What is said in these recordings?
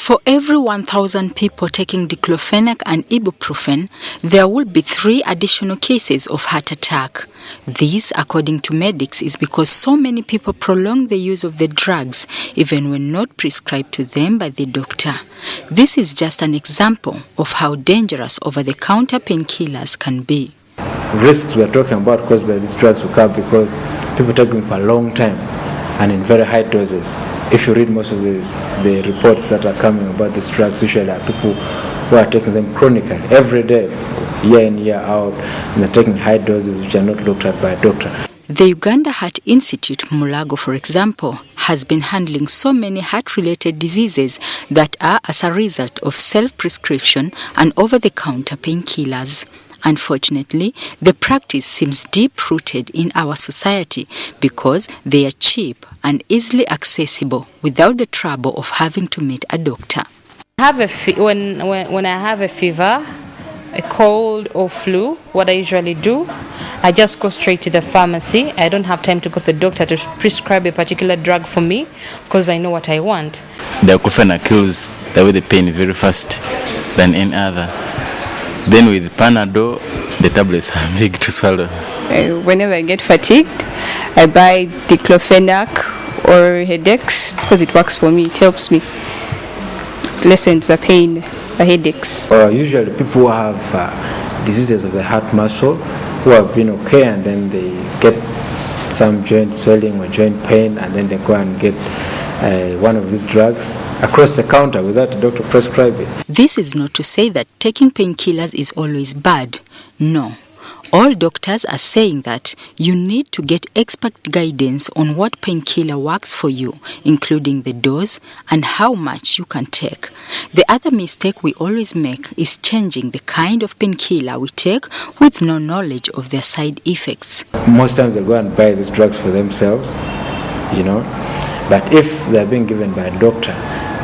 For every 1,000 people taking diclofenac and ibuprofen, there will be 3 additional cases of heart attack. This, according to medics, is because so many people prolong the use of the drugs even when not prescribed to them by the doctor. This is just an example of how dangerous over-the-counter painkillers can be. Risks we are talking about caused by these drugs will come because people take them for a long time and in very high doses. If you read most of the reports that are coming about these drugs, usually are people who are taking them chronically, every day, year in, year out, and they're taking high doses which are not looked at by a doctor. The Uganda Heart Institute, Mulago, for example, has been handling so many heart-related diseases that are as a result of self-prescription and over-the-counter painkillers. Unfortunately, the practice seems deep-rooted in our society because they are cheap and easily accessible without the trouble of having to meet a doctor. When I have a fever, a cold or flu, what I usually do, I just go straight to the pharmacy. I don't have time to go to the doctor to prescribe a particular drug for me because I know what I want. The diclofenac kills the pain very fast than any other. Then with Panadol, the tablets are big to swallow. Whenever I get fatigued, I buy diclofenac or headaches because it works for me. It helps me. It lessens the pain, the headaches. Usually people who have diseases of the heart muscle who have been okay and then they get some joint swelling or joint pain and then they go and get one of these drugs across the counter without a doctor prescribing. This is not to say that taking painkillers is always bad. No. All doctors are saying that you need to get expert guidance on what painkiller works for you, including the dose and how much you can take. The other mistake we always make is changing the kind of painkiller we take with no knowledge of their side effects. Most times they go and buy these drugs for themselves, but if they're being given by a doctor,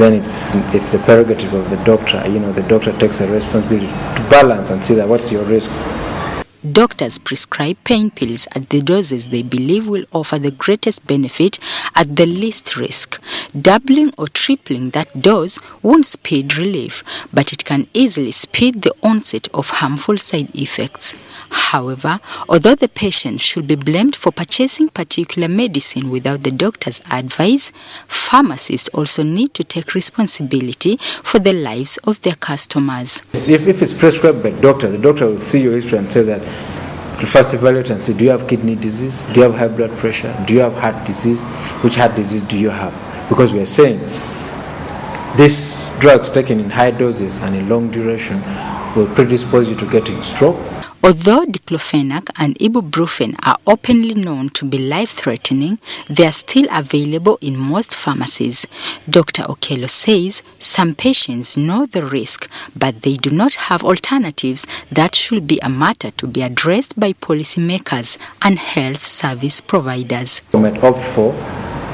then it's the prerogative of the doctor. The doctor takes a responsibility to balance and see that what's your risk. Doctors prescribe pain pills at the doses they believe will offer the greatest benefit at the least risk. Doubling or tripling that dose won't speed relief, but it can easily speed the onset of harmful side effects. However, although the patient should be blamed for purchasing particular medicine without the doctor's advice, pharmacists also need to take responsibility for the lives of their customers. If it's prescribed by a doctor, the doctor will see your history and say that, first evaluate and say, do you have kidney disease? Do you have high blood pressure? Do you have heart disease? Which heart disease do you have? Because we are saying these drugs taken in high doses and in long duration will predispose you to getting stroke. Although diclofenac and ibuprofen are openly known to be life-threatening, they are still available in most pharmacies. Dr. Okello says some patients know the risk, but they do not have alternatives that should be a matter to be addressed by policymakers and health service providers. We might opt for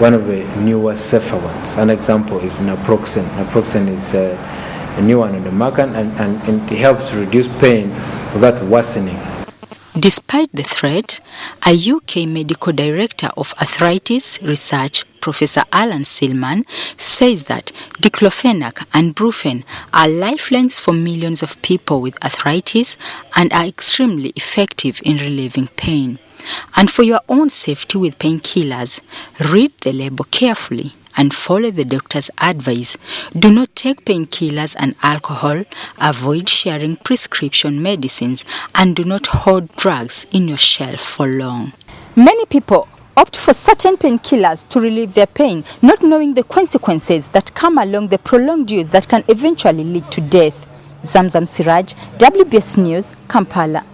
one of the newer, safer ones. An example is naproxen. Naproxen is a new one on the market and it helps reduce pain without worsening. Despite the threat, a UK medical director of arthritis research, Professor Alan Silman, says that diclofenac and brufen are lifelines for millions of people with arthritis and are extremely effective in relieving pain. And for your own safety with painkillers, read the label carefully and follow the doctor's advice. Do not take painkillers and alcohol, avoid sharing prescription medicines, and do not hoard drugs in your shelf for long. Many people opt for certain painkillers to relieve their pain, not knowing the consequences that come along the prolonged use that can eventually lead to death. Zamzam Siraj, WBS News, Kampala.